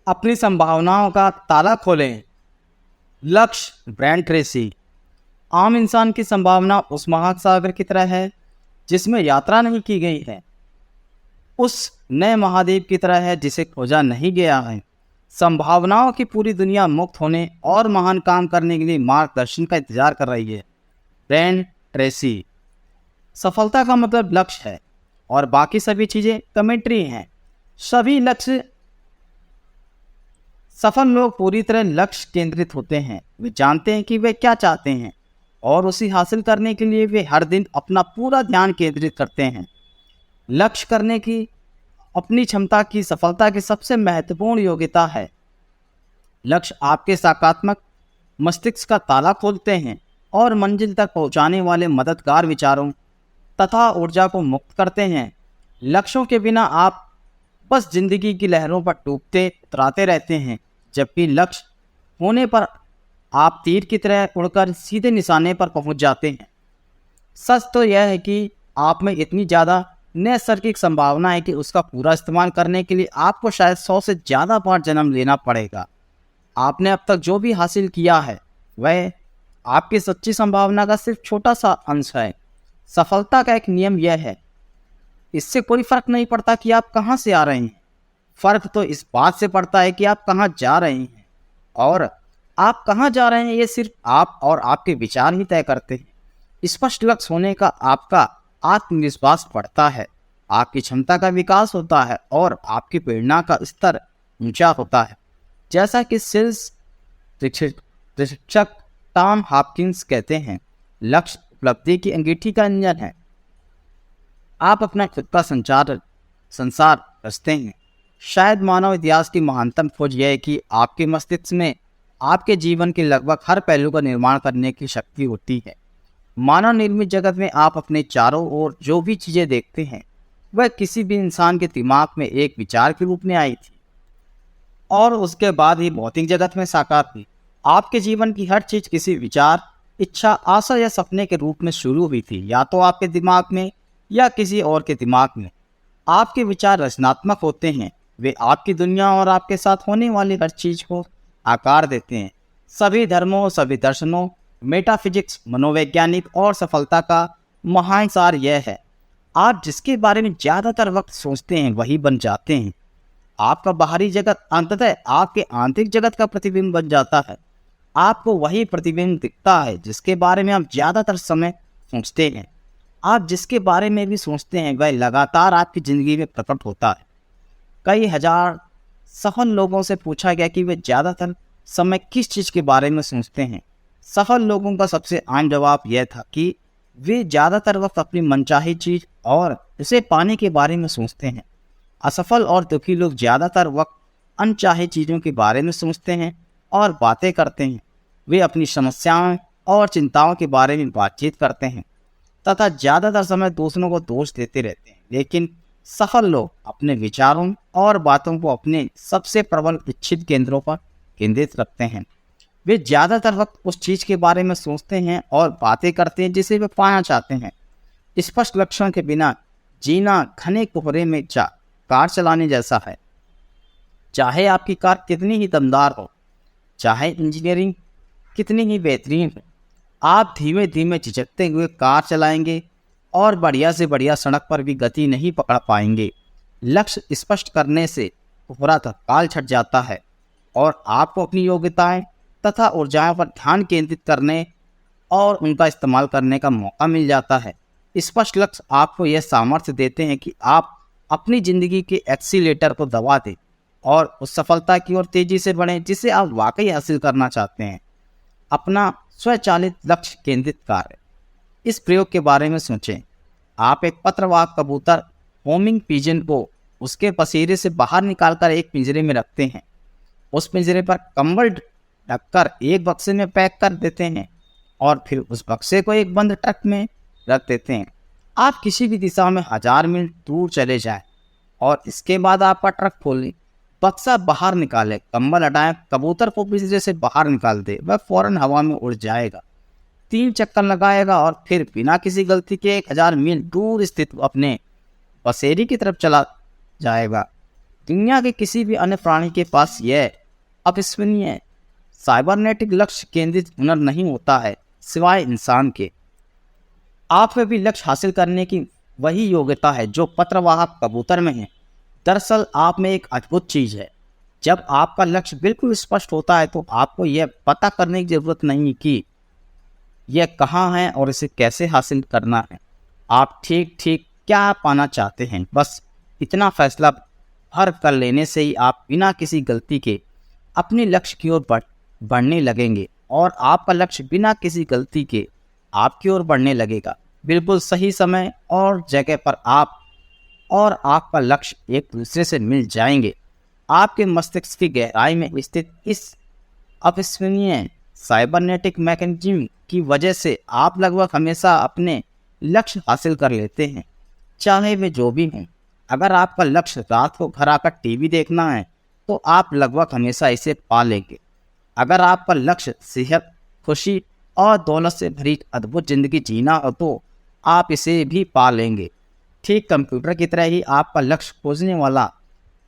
अपनी संभावनाओं का ताला खोलें। लक्ष्य ब्रायन ट्रेसी। आम इंसान की संभावना उस महासागर की तरह है जिसमें यात्रा नहीं की गई है, उस नए महाद्वीप की तरह है जिसे खोजा नहीं गया है। संभावनाओं की पूरी दुनिया मुक्त होने और महान काम करने के लिए मार्गदर्शन का इंतजार कर रही है। Brian Tracy. सफलता का मतलब लक्ष्य है और बाकी सभी चीजें कमेंट्री हैं। सभी लक्ष्य सफल लोग पूरी तरह लक्ष्य केंद्रित होते हैं। वे जानते हैं कि वे क्या चाहते हैं और उसे हासिल करने के लिए वे हर दिन अपना पूरा ध्यान केंद्रित करते हैं। लक्ष्य करने की अपनी क्षमता की सफलता की सबसे महत्वपूर्ण योग्यता है। लक्ष्य आपके सकारात्मक मस्तिष्क का ताला खोलते हैं और मंजिल तक पहुंचाने वाले मददगार विचारों तथा ऊर्जा को मुक्त करते हैं। लक्ष्यों के बिना आप बस जिंदगी की लहरों पर डूबते उतराते रहते हैं, जबकि लक्ष्य होने पर आप तीर की तरह उड़कर सीधे निशाने पर पहुंच जाते हैं। सच तो यह है कि आप में इतनी ज़्यादा नैसर्गिक संभावना है कि उसका पूरा इस्तेमाल करने के लिए आपको शायद 100 से ज़्यादा बार जन्म लेना पड़ेगा। आपने अब तक जो भी हासिल किया है वह आपकी सच्ची संभावना का सिर्फ छोटा सा अंश है। सफलता का एक नियम यह है, इससे कोई फर्क नहीं पड़ता कि आप कहाँ से आ रहे हैं, फर्क तो इस बात से पड़ता है कि आप कहाँ जा रहे हैं। और आप कहाँ जा रहे हैं ये सिर्फ आप और आपके विचार ही तय करते हैं। स्पष्ट लक्ष्य होने का आपका आत्मविश्वास बढ़ता है, आपकी क्षमता का विकास होता है और आपकी प्रेरणा का स्तर ऊंचा होता है। जैसा कि सेल्स प्रशिक्षक टॉम हॉपकिंस कहते हैं, लक्ष्य उपलब्धि की अंगीठी का इंजन है। आप अपना खुद का संसार रचते हैं। शायद मानव इतिहास की महानतम खोज यह है कि आपके मस्तिष्क में आपके जीवन के लगभग हर पहलू का निर्माण करने की शक्ति होती है। मानव निर्मित जगत में आप अपने चारों ओर जो भी चीज़ें देखते हैं वह किसी भी इंसान के दिमाग में एक विचार के रूप में आई थी और उसके बाद ही भौतिक जगत में साकार हुई। आपके जीवन की हर चीज़ किसी विचार, इच्छा, आशा या सपने के रूप में शुरू हुई थी, या तो आपके दिमाग में या किसी और के दिमाग में। आपके विचार रचनात्मक होते हैं, वे आपकी दुनिया और आपके साथ होने वाली हर चीज़ को आकार देते हैं। सभी धर्मों, सभी दर्शनों, मेटाफिजिक्स, मनोवैज्ञानिक और सफलता का महान सार यह है, आप जिसके बारे में ज़्यादातर वक्त सोचते हैं वही बन जाते हैं। आपका बाहरी जगत अंततः आपके आंतरिक जगत का प्रतिबिंब बन जाता है। आपको वही प्रतिबिंब दिखता है जिसके बारे में आप ज़्यादातर समय सोचते हैं। आप जिसके बारे में भी सोचते हैं वह लगातार आपकी ज़िंदगी में प्रकट होता है। कई हजार सफल लोगों से पूछा गया कि वे ज़्यादातर समय किस चीज़ के बारे में सोचते हैं। सफल लोगों का सबसे आम जवाब यह था कि वे ज़्यादातर वक्त अपनी मनचाही चीज़ और उसे पाने के बारे में सोचते हैं। असफल और दुखी लोग ज़्यादातर वक्त अनचाही चीज़ों के बारे में सोचते हैं और बातें करते हैं। वे अपनी समस्याओं और चिंताओं के बारे में बातचीत करते हैं तथा ज़्यादातर समय दूसरों को दोष देते रहते हैं। लेकिन सफल लोग अपने विचारों और बातों को अपने सबसे प्रबल इच्छित केंद्रों पर केंद्रित रखते हैं। वे ज़्यादातर वक्त उस चीज़ के बारे में सोचते हैं और बातें करते हैं जिसे वे पाना चाहते हैं। स्पष्ट लक्ष्यों के बिना जीना घने कोहरे में कार चलाने जैसा है। चाहे आपकी कार कितनी ही दमदार हो, चाहे इंजीनियरिंग कितनी ही बेहतरीन हो, आप धीमे धीमे झिझकते हुए कार चलाएंगे और बढ़िया से बढ़िया सड़क पर भी गति नहीं पकड़ पाएंगे। लक्ष्य स्पष्ट करने से कोहरा तत्काल छट जाता है और आपको अपनी योग्यताएं तथा ऊर्जाओं पर ध्यान केंद्रित करने और उनका इस्तेमाल करने का मौका मिल जाता है। स्पष्ट लक्ष्य आपको यह सामर्थ्य देते हैं कि आप अपनी ज़िंदगी के एक्सीलेटर को दबा दें और उस सफलता की ओर तेज़ी से बढ़ें जिसे आप वाकई हासिल करना चाहते हैं। अपना स्वचालित लक्ष्य केंद्रित कार्य। इस प्रयोग के बारे में सोचें। आप एक पत्रवाहक कबूतर होमिंग पिजन को उसके पसीरे से बाहर निकालकर एक पिंजरे में रखते हैं। उस पिंजरे पर कंबल ढककर एक बक्से में पैक कर देते हैं और फिर उस बक्से को एक बंद ट्रक में रख देते हैं। आप किसी भी दिशा में 1000 मील दूर चले जाएं और इसके बाद आपका ट्रक खोलें, बक्सा बाहर निकालें, कंबल हटाएं, कबूतर को पिंजरे से बाहर निकाल दे, वह फौरन हवा में उड़ जाएगा, 3 चक्कर लगाएगा और फिर बिना किसी गलती के 1000 मील दूर स्थित अपने बसेरे की तरफ चला जाएगा। दुनिया के किसी भी अन्य प्राणी के पास यह अविस्मरणीय साइबरनेटिक लक्ष्य केंद्रित हुनर नहीं होता है सिवाय इंसान के। आप में भी लक्ष्य हासिल करने की वही योग्यता है जो पत्रवाहक कबूतर में है। दरअसल आप में एक अद्भुत चीज़ है। जब आपका लक्ष्य बिल्कुल स्पष्ट होता है तो आपको यह पता करने की ज़रूरत नहीं कि यह कहाँ है और इसे कैसे हासिल करना है। आप ठीक ठीक क्या पाना चाहते हैं, बस इतना फैसला भर कर लेने से ही आप बिना किसी गलती के अपने लक्ष्य की ओर बढ़ने लगेंगे और आपका लक्ष्य बिना किसी गलती के आपकी ओर बढ़ने लगेगा। बिल्कुल सही समय और जगह पर आप और आपका लक्ष्य एक दूसरे से मिल जाएंगे। आपके मस्तिष्क की गहराई में स्थित इस अविस्मरणीय साइबरनेटिक मैकेनिज्म की वजह से आप लगभग हमेशा अपने लक्ष्य हासिल कर लेते हैं, चाहे वे जो भी हों। अगर आपका लक्ष्य रात को घर आकर टीवी देखना है तो आप लगभग हमेशा इसे पा लेंगे। अगर आपका लक्ष्य सेहत, खुशी और दौलत से भरी अद्भुत जिंदगी जीना हो तो आप इसे भी पा लेंगे। ठीक कंप्यूटर की तरह ही आपका लक्ष्य खोजने वाला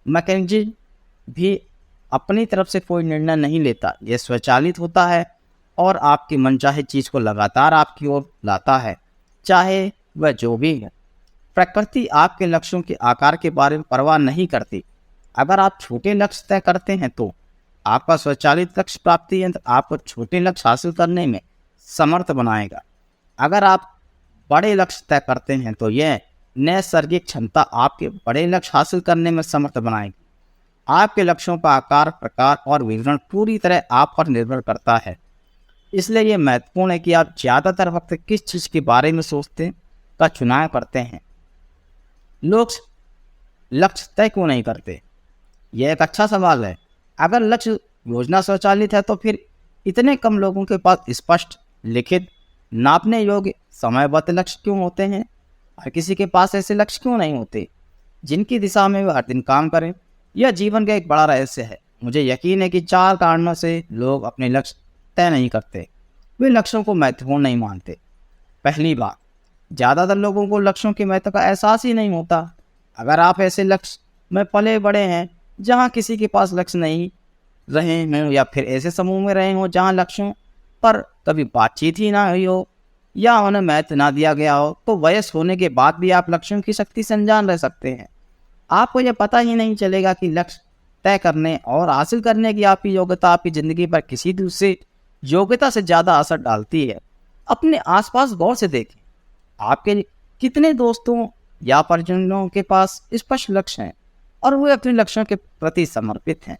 मैकेनिज्म भी अपनी तरफ से कोई निर्णय नहीं लेता। यह स्वचालित होता है और आपकी मनचाही चीज़ को लगातार आपकी ओर लाता है, चाहे वह जो भी है। प्रकृति आपके लक्ष्यों के आकार के बारे में परवाह नहीं करती। अगर आप छोटे लक्ष्य तय करते हैं तो आपका स्वचालित लक्ष्य प्राप्ति यंत्र आपको छोटे लक्ष्य हासिल करने में समर्थ बनाएगा। अगर आप बड़े लक्ष्य तय करते हैं तो यह नैसर्गिक क्षमता आपके बड़े लक्ष्य हासिल करने में समर्थ बनाएगी। आपके लक्ष्यों का आकार, प्रकार और विवरण पूरी तरह आप पर निर्भर करता है। इसलिए यह महत्वपूर्ण है कि आप ज़्यादातर वक्त किस चीज़ के बारे में सोचते का चुनाव करते हैं। लोग लक्ष्य तय क्यों नहीं करते? यह एक अच्छा सवाल है। अगर लक्ष्य योजना स्वचालित है तो फिर इतने कम लोगों के पास स्पष्ट, लिखित, नापने योग्य समयबद्ध लक्ष्य क्यों होते हैं? हर किसी के पास ऐसे लक्ष्य क्यों नहीं होते जिनकी दिशा में वे हर दिन काम करें? यह जीवन का एक बड़ा रहस्य है। मुझे यकीन है कि 4 कारणों से लोग अपने लक्ष्य तय नहीं करते। वे लक्ष्यों को महत्वपूर्ण नहीं मानते। पहली बात, ज़्यादातर लोगों को लक्ष्यों के महत्व का एहसास ही नहीं होता। अगर आप ऐसे लक्ष्य में पले बड़े हैं जहाँ किसी के पास लक्ष्य नहीं रहे हों या फिर ऐसे समूह में रहे हों जहाँ लक्ष्यों पर कभी बातचीत ही ना हुई हो या उन्हें महत्व ना दिया गया हो, तो वयस्क होने के बाद भी आप लक्ष्यों की शक्ति से अनजान रह सकते हैं। आपको यह पता ही नहीं चलेगा कि लक्ष्य तय करने और हासिल करने की आपकी योग्यता आपकी ज़िंदगी पर किसी दूसरी योग्यता से ज़्यादा असर डालती है। अपने आसपास गौर से देखें। आपके कितने दोस्तों या परिजनों के पास स्पष्ट लक्ष्य हैं और वे अपने लक्ष्यों के प्रति समर्पित हैं?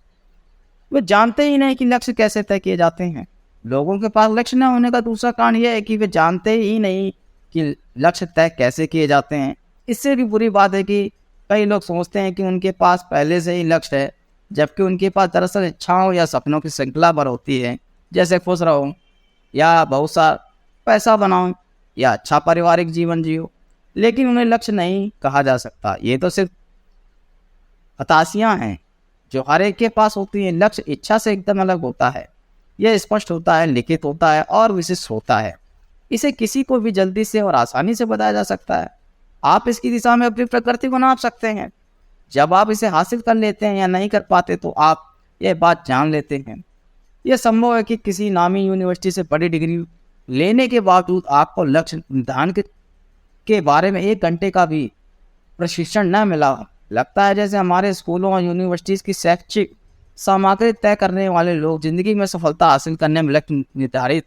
वे जानते ही नहीं कि लक्ष्य कैसे तय किए जाते हैं। लोगों के पास लक्ष्य न होने का दूसरा कारण यह है कि वे जानते ही नहीं कि लक्ष्य तय कैसे किए जाते हैं। इससे भी बुरी बात है कि कई लोग सोचते हैं कि उनके पास पहले से ही लक्ष्य है, जबकि उनके पास दरअसल इच्छाओं या सपनों की श्रृंखला भर होती है, जैसे खुश रहो या बहुत सा पैसा बनाओ या अच्छा पारिवारिक जीवन जियो। लेकिन उन्हें लक्ष्य नहीं कहा जा सकता। ये तो सिर्फ हताशियाँ हैं जो हर एक के पास होती हैं। लक्ष्य इच्छा से एकदम अलग होता है। यह स्पष्ट होता है, लिखित होता है और विशिष्ट होता है। इसे किसी को भी जल्दी से और आसानी से बताया जा सकता है। आप इसकी दिशा में अपनी प्रकृति को नाप सकते हैं। जब आप इसे हासिल कर लेते हैं या नहीं कर पाते तो आप यह बात जान लेते हैं। यह संभव है कि किसी नामी यूनिवर्सिटी से बड़ी डिग्री लेने के बावजूद आपको लक्ष्य निर्धारण के बारे में 1 घंटे का भी प्रशिक्षण न मिला हो। लगता है जैसे हमारे स्कूलों और यूनिवर्सिटीज़ की शैक्षिक सामग्री तय करने वाले लोग ज़िंदगी में सफलता हासिल करने में लक्ष्य निर्धारित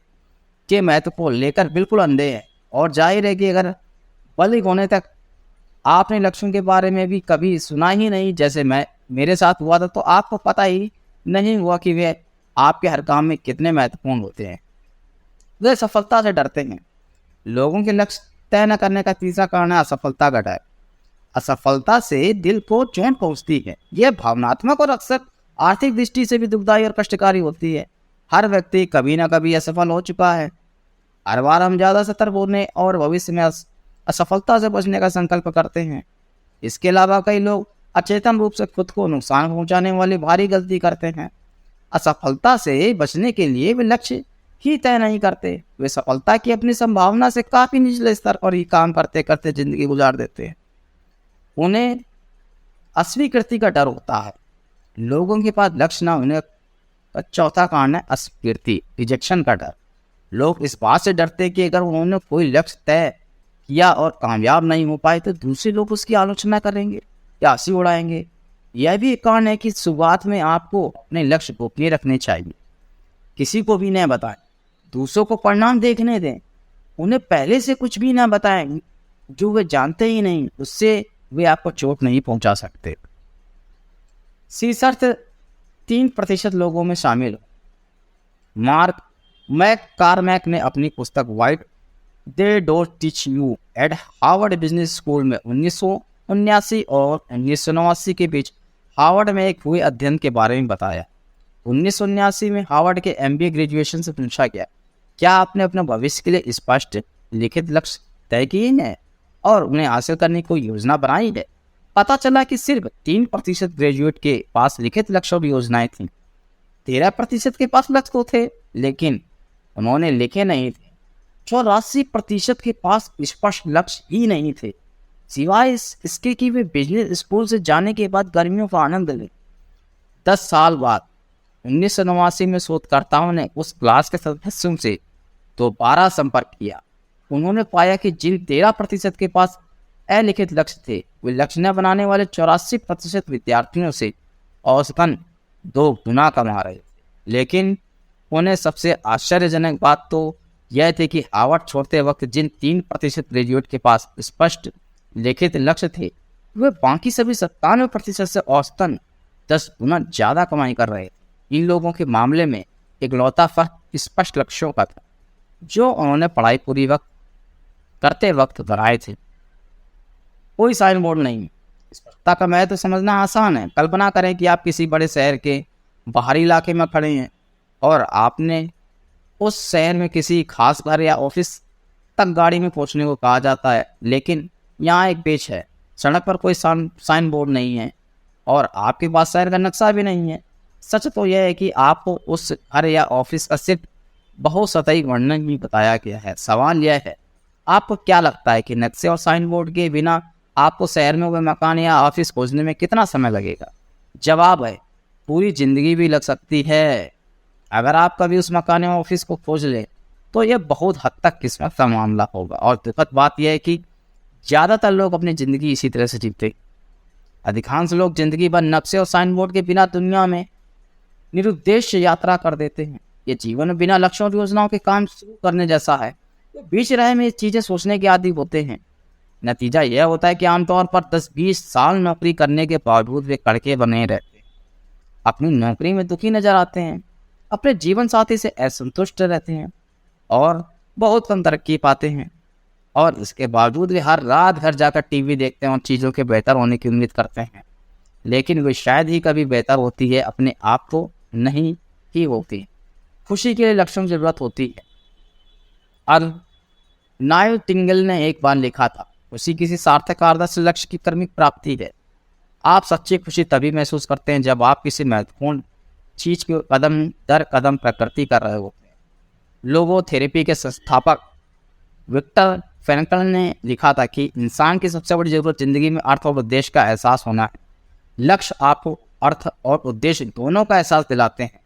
के महत्व को लेकर बिल्कुल अंधे हैं। और जाहिर है कि अगर बलिग होने तक आपने लक्ष्यों के बारे में भी कभी सुना ही नहीं, जैसे मेरे साथ हुआ था, तो आपको पता ही नहीं हुआ कि वे आपके हर काम में कितने महत्वपूर्ण होते हैं। वे सफलता से डरते हैं। लोगों के लक्ष्य तय न करने का तीसरा कारण है असफलता का डर। असफलता से दिल को चोट पहुंचती है। यह भावनात्मक और अक्सर आर्थिक दृष्टि से भी दुखदायी और कष्टकारी होती है। हर व्यक्ति कभी ना कभी असफल हो चुका है। हर बार हम ज़्यादा सतर्क होने और भविष्य में असफलता से बचने का संकल्प करते हैं। इसके अलावा कई लोग अचेतन रूप से खुद को नुकसान पहुंचाने वाली भारी गलती करते हैं। असफलता से बचने के लिए वे लक्ष्य ही तय नहीं करते। वे सफलता की अपनी संभावना से काफ़ी निचले स्तर पर ही काम करते करते जिंदगी गुजार देते हैं। उन्हें अस्वीकृति का डर होता है। लोगों के पास लक्ष्य न होने का चौथा कारण है अस्वीकृति, रिजेक्शन का डर। लोग इस बात से डरते हैं कि अगर उन्होंने कोई लक्ष्य तय किया और कामयाब नहीं हो पाए तो दूसरे लोग उसकी आलोचना करेंगे या हंसी उड़ाएंगे। यह भी एक कारण है कि शुरुआत में आपको अपने लक्ष्य गोपनीय रखने चाहिए। किसी को भी न बताएं, दूसरों को परिणाम देखने दें, उन्हें पहले से कुछ भी न बताएं जो वे जानते ही नहीं, उससे वे आपको चोट नहीं पहुंचा सकते। शीर्षक 3% लोगों में शामिल हो। मार्क मैककॉर्मैक ने अपनी पुस्तक white they don't teach you eight Harvard business school में 1979 और 1989 के बीच हार्वर्ड में एक हुए अध्ययन के बारे में बताया। 1979 में हार्वर्ड के MBA ग्रेजुएशन से पूछा गया, क्या आपने अपने भविष्य के लिए स्पष्ट लिखित लक्ष्य तय किए हैं और उन्हें हासिल करने की कोई योजना बनाई है? पता चला कि सिर्फ 3% ग्रेजुएट के पास लिखित लक्ष्य और योजनाएं थीं। 13% के पास लक्ष्य तो थे लेकिन उन्होंने लिखे नहीं थे। 84% के पास स्पष्ट लक्ष्य ही नहीं थे, सिवाय इसके कि वे बिजनेस स्कूल से जाने के बाद गर्मियों का आनंद लें। 10 साल बाद 1989 में शोधकर्ताओं ने उस क्लास के सदस्यों से दोबारा संपर्क किया। उन्होंने पाया कि जिन 13% के पास अलिखित लक्ष्य थे, वे लक्ष्य न बनाने वाले 84% विद्यार्थियों से औसतन 2 गुना कमा रहे थे। लेकिन उन्हें सबसे आश्चर्यजनक बात तो यह थी कि हार्वर्ड छोड़ते वक्त जिन 3% ग्रेजुएट के पास स्पष्ट लिखित लक्ष्य थे, वे बाकी सभी 97% से औसतन 10 गुना ज़्यादा कमाई कर रहे थे। इन लोगों के मामले में इकलौता फर्क स्पष्ट लक्ष्यों का था जो उन्होंने पढ़ाई पूरी करते वक्त बनाए थे। कोई साइन बोर्ड नहीं। स्पष्टता का महत्व समझना आसान है। कल्पना करें कि आप किसी बड़े शहर के बाहरी इलाके में खड़े हैं और आपने उस शहर में किसी खास घर या ऑफिस तक गाड़ी में पहुंचने को कहा जाता है, लेकिन यहाँ एक पेच है, सड़क पर कोई साइन बोर्ड नहीं है और आपके पास शहर का नक्शा भी नहीं है। सच तो यह है कि आपको उस घर या ऑफिस का सिर्फ बहुत सतही वर्णन ही बताया गया है। सवाल यह है, आपको क्या लगता है कि नक्शे और साइन बोर्ड के बिना आपको शहर में हुए मकान या ऑफिस खोजने में कितना समय लगेगा? जवाब है, पूरी जिंदगी भी लग सकती है। अगर आप कभी उस मकान या ऑफिस को खोज लें तो यह बहुत हद तक किस्मत का मामला होगा। और दुखद बात यह है कि ज़्यादातर लोग अपनी ज़िंदगी इसी तरह से जीते। अधिकांश लोग जिंदगी भर नक्शे और साइन बोर्ड के बिना दुनिया में निरुद्देश्य यात्रा कर देते हैं। ये जीवन में बिना लक्ष्यों और योजनाओं के काम शुरू करने जैसा है। बीच राह में ये चीज़ें सोचने के आदी होते हैं। नतीजा यह होता है कि आमतौर पर 10-20 साल नौकरी करने के बावजूद वे कड़के बने रहते हैं, अपनी नौकरी में दुखी नजर आते हैं, अपने जीवन साथी से असंतुष्ट रहते हैं और बहुत कम तरक्की पाते हैं। और इसके बावजूद वे हर रात घर जाकर टीवी देखते हैं और चीज़ों के बेहतर होने की उम्मीद करते हैं, लेकिन वे शायद ही कभी बेहतर होती है, अपने आप को नहीं ही होती। खुशी के लिए लक्ष्यों की जरूरत होती है। और नाइटिंगेल ने एक बार लिखा था, खुशी किसी सार्थक आदर्श लक्ष्य की क्रमिक प्राप्ति है। आप सच्ची खुशी तभी महसूस करते हैं जब आप किसी महत्वपूर्ण चीज के कदम दर कदम प्रकृति कर रहे होते हैं। लोगोथेरेपी के संस्थापक विक्टर फ्रैंकल ने लिखा था कि इंसान की सबसे बड़ी जरूरत जिंदगी में अर्थ और उद्देश्य का एहसास होना है। लक्ष्य आपको अर्थ और उद्देश्य दोनों का एहसास दिलाते हैं।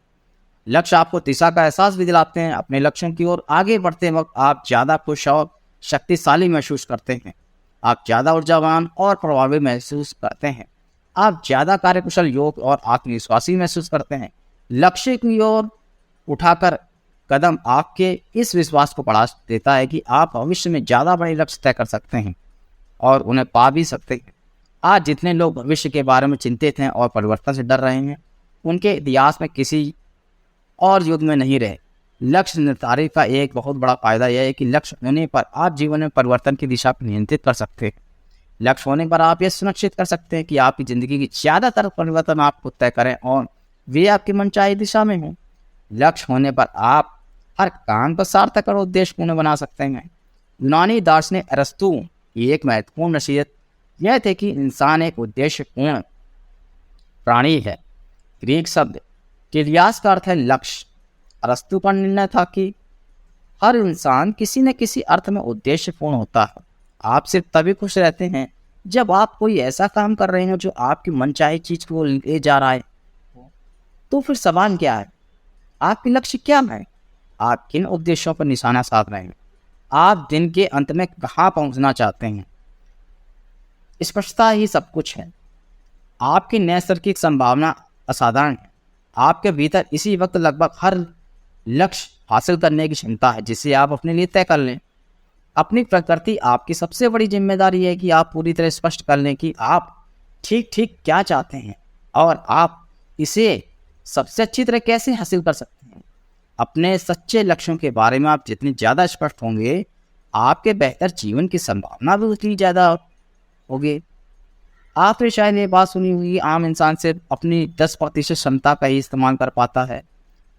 लक्ष्य आपको दिशा का एहसास भी दिलाते हैं। अपने लक्ष्यों की ओर आगे बढ़ते वक्त आप ज़्यादा खुश और शक्तिशाली महसूस करते हैं। आप ज़्यादा ऊर्जावान और प्रभावी महसूस करते हैं। आप ज़्यादा कार्यकुशल, योग्य और आत्मविश्वासी महसूस करते हैं। लक्ष्य की ओर उठाकर कदम आपके इस विश्वास को बढ़ा देता है कि आप भविष्य में ज़्यादा बड़े लक्ष्य तय कर सकते हैं और उन्हें पा भी सकते हैं। आज जितने लोग भविष्य के बारे में चिंतित हैं और परिवर्तन से डर रहे हैं, उनके इतिहास में किसी और युग में नहीं रहे। लक्ष्य निर्धारित का एक बहुत बड़ा फायदा यह है कि लक्ष्य होने पर आप जीवन में परिवर्तन की दिशा को नियंत्रित कर सकते हैं। लक्ष्य होने पर आप यह सुनिश्चित कर सकते हैं कि आपकी ज़िंदगी की ज़्यादातर परिवर्तन आप खुद तय करें और वे आपकी मनचाही दिशा में हों। लक्ष्य होने पर आप हर काम को सार्थक और उद्देश्यपूर्ण बना सकते हैं। यूनानी दार्शनिक अरस्तु की एक महत्वपूर्ण नसीहत यह थे कि इंसान एक उद्देश्यपूर्ण प्राणी है। ग्रीक शब्द टीलियास का अर्थ है लक्ष्य। अरस्तु का निर्णय था कि हर इंसान किसी न किसी अर्थ में उद्देश्यपूर्ण होता है। आप सिर्फ तभी खुश रहते हैं जब आप कोई ऐसा काम कर रहे हो जो आपकी मनचाही चीज को ले जा रहा है, तो फिर सवाल क्या है, आपके लक्ष्य क्या है? आप किन उद्देश्यों पर निशाना साध रहे हैं? आप दिन के अंत में कहाँ पहुंचना चाहते हैं? स्पष्टता ही सब कुछ है। आपकी नैसर्गिक संभावना असाधारण है। आपके भीतर इसी वक्त लगभग हर लक्ष्य हासिल करने की क्षमता है जिसे आप अपने लिए तय कर लें। अपनी प्रकृति आपकी सबसे बड़ी जिम्मेदारी है कि आप पूरी तरह स्पष्ट कर लें कि आप ठीक ठीक क्या चाहते हैं और आप इसे सबसे अच्छी तरह कैसे हासिल कर सकते हैं। अपने सच्चे लक्ष्यों के बारे में आप जितने ज़्यादा स्पष्ट होंगे, आपके बेहतर जीवन की संभावना भी उतनी ज़्यादा होगी। आपने शायद ये बात सुनी हुई, आम इंसान सिर्फ अपनी 10% क्षमता का ही इस्तेमाल कर पाता है।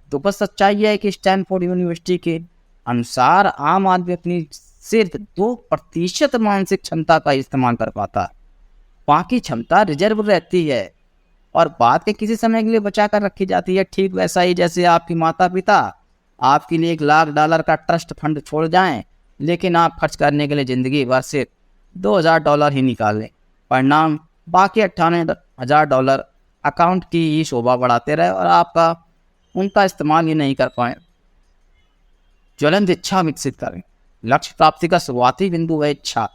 तो बस सच्चाई है कि स्टैनफोर्ड यूनिवर्सिटी के अनुसार आम आदमी अपनी सिर्फ 2% मानसिक क्षमता का इस्तेमाल कर पाता है। बाकी क्षमता रिजर्व रहती है और बाद के किसी समय के लिए बचा कर रखी जाती है। ठीक वैसा ही जैसे आपके माता पिता आपके लिए $1,00,000 का ट्रस्ट फंड छोड़ जाएं, लेकिन आप खर्च करने के लिए ज़िंदगी भर सिर्फ $2,000 ही निकाल लें। परिणाम बाकी $98,000 अकाउंट की ही शोभा बढ़ाते रहे और आपका उनका इस्तेमाल ही नहीं कर पाए। ज्वलंत इच्छा विकसित करें। लक्ष्य प्राप्ति का शुरुआती बिंदु है इच्छा।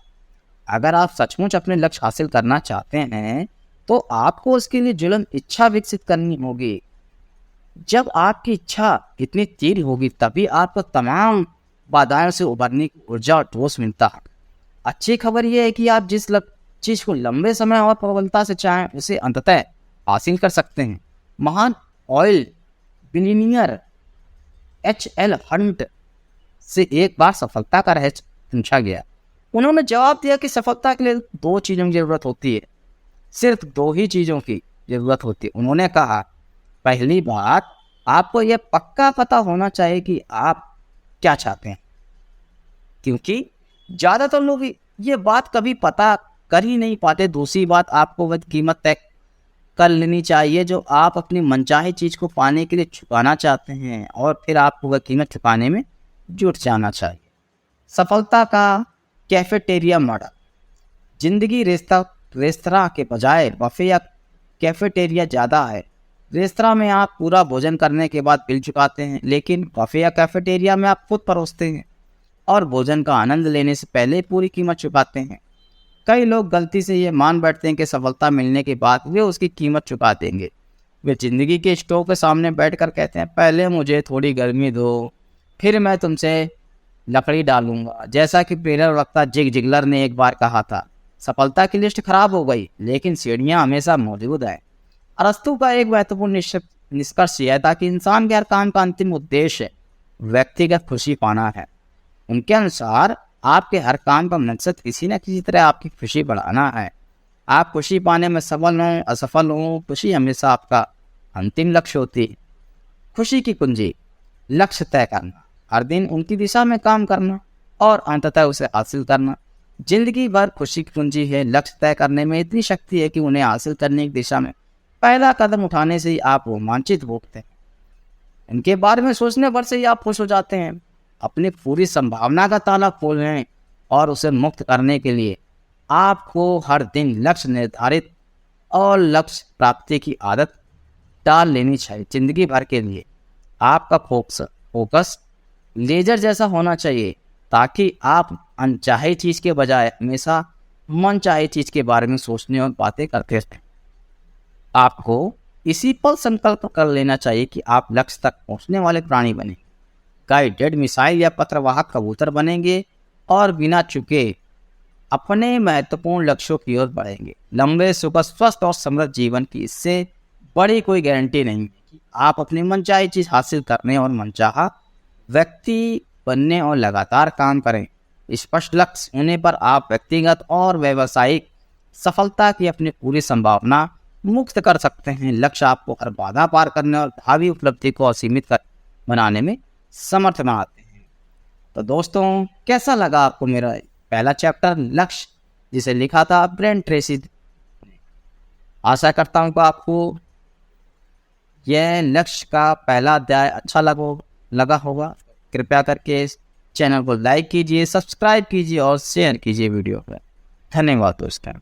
अगर आप सचमुच अपने लक्ष्य हासिल करना चाहते हैं तो आपको उसके लिए ज्वलंत इच्छा विकसित करनी होगी। जब आपकी इच्छा इतनी तीव्र होगी तभी आपको तमाम बाधाओं से उभरने की ऊर्जा और ठोस मिलता है। अच्छी खबर यह है कि आप जिस चीज़ को लंबे समय और प्रबलता से चाहें उसे अंततः हासिल कर सकते हैं। महान ऑयल बिलियनियर H.L. हंट से एक बार सफलता का रहस्य पूछा गया। उन्होंने जवाब दिया कि सफलता के लिए 2 चीज़ों की ज़रूरत होती है, सिर्फ 2 ही चीज़ों की ज़रूरत होती है। उन्होंने कहा, पहली बात, आपको यह पक्का पता होना चाहिए कि आप क्या चाहते हैं, क्योंकि ज़्यादातर लोग ये बात कभी पता कर ही नहीं पाते। दूसरी बात, आपको वह कीमत तय कर लेनी चाहिए जो आप अपनी मनचाही चीज़ को पाने के लिए चुकाना चाहते हैं और फिर आपको वह कीमत चुकाने में जुट जाना चाहिए। सफलता का कैफेटेरिया मॉडल। जिंदगी रेस्तरां के बजाय बफे या कैफेटेरिया ज़्यादा है। रेस्तरां में आप पूरा भोजन करने के बाद बिल चुकाते हैं, लेकिन बफे या कैफेटेरिया में आप खुद परोसते हैं और भोजन का आनंद लेने से पहले पूरी कीमत चुकाते हैं। कई लोग गलती से ये मान बैठते हैं कि सफलता मिलने के बाद वे उसकी कीमत चुका देंगे। वे जिंदगी के स्टोव के सामने बैठकर कहते हैं, पहले मुझे थोड़ी गर्मी दो, फिर मैं तुमसे लकड़ी डालूंगा। जैसा कि प्रेरक वक्ता जिग जिगलर ने एक बार कहा था, सफलता की लिस्ट खराब हो गई लेकिन सीढ़ियाँ हमेशा मौजूद हैं। अरस्तु का एक महत्वपूर्ण निष्कर्ष यह था कि इंसान के हर काम का अंतिम उद्देश्य व्यक्तिगत खुशी पाना है। उनके अनुसार आपके हर काम का मकसद किसी न किसी तरह आपकी खुशी बढ़ाना है। आप खुशी पाने में सफल हों असफल हों, खुशी हमेशा आपका अंतिम लक्ष्य होती है। खुशी की कुंजी, लक्ष्य तय करना, हर दिन उनकी दिशा में काम करना और अंततः उसे हासिल करना। जिंदगी भर खुशी की कुंजी है। लक्ष्य तय करने में इतनी शक्ति है कि उन्हें हासिल करने की दिशा में पहला कदम उठाने से ही आप रोमांचित होते हैं। इनके बारे में सोचने भर से ही आप खुश हो जाते हैं। अपनी पूरी संभावना का ताला खोलें और उसे मुक्त करने के लिए आपको हर दिन लक्ष्य निर्धारित और लक्ष्य प्राप्ति की आदत डाल लेनी चाहिए। जिंदगी भर के लिए आपका फोकस लेजर जैसा होना चाहिए ताकि आप अनचाही चीज़ के बजाय हमेशा मनचाही चीज़ के बारे में सोचने और बातें करते रहें। आपको इसी पल संकल्प कर लेना चाहिए कि आप लक्ष्य तक पहुंचने वाले प्राणी बने, गाइडेड मिसाइल या पत्रवाहक कबूतर बनेंगे और बिना चुके अपने महत्वपूर्ण लक्ष्यों की ओर बढ़ेंगे। लंबे सुखद स्वस्थ और समृद्ध जीवन की इससे बड़ी कोई गारंटी नहीं कि आप अपनी मनचाही चीज़ हासिल करने और मनचाहा व्यक्ति बनने और लगातार काम करें। स्पष्ट लक्ष्य होने पर आप व्यक्तिगत और व्यावसायिक सफलता की अपनी पूरी संभावना मुक्त कर सकते हैं। लक्ष्य आपको हर बाधा पार करने और भावी उपलब्धि को असीमित बनाने में समर्थ बनाते हैं। तो दोस्तों, कैसा लगा आपको मेरा पहला चैप्टर लक्ष्य, जिसे लिखा था ब्रेन ट्रेसी? आशा करता हूँ कि आपको यह लक्ष्य का पहला अध्याय अच्छा लगा होगा। कृपया करके इस चैनल को लाइक कीजिए, सब्सक्राइब कीजिए और शेयर कीजिए वीडियो पर। धन्यवाद दोस्तों।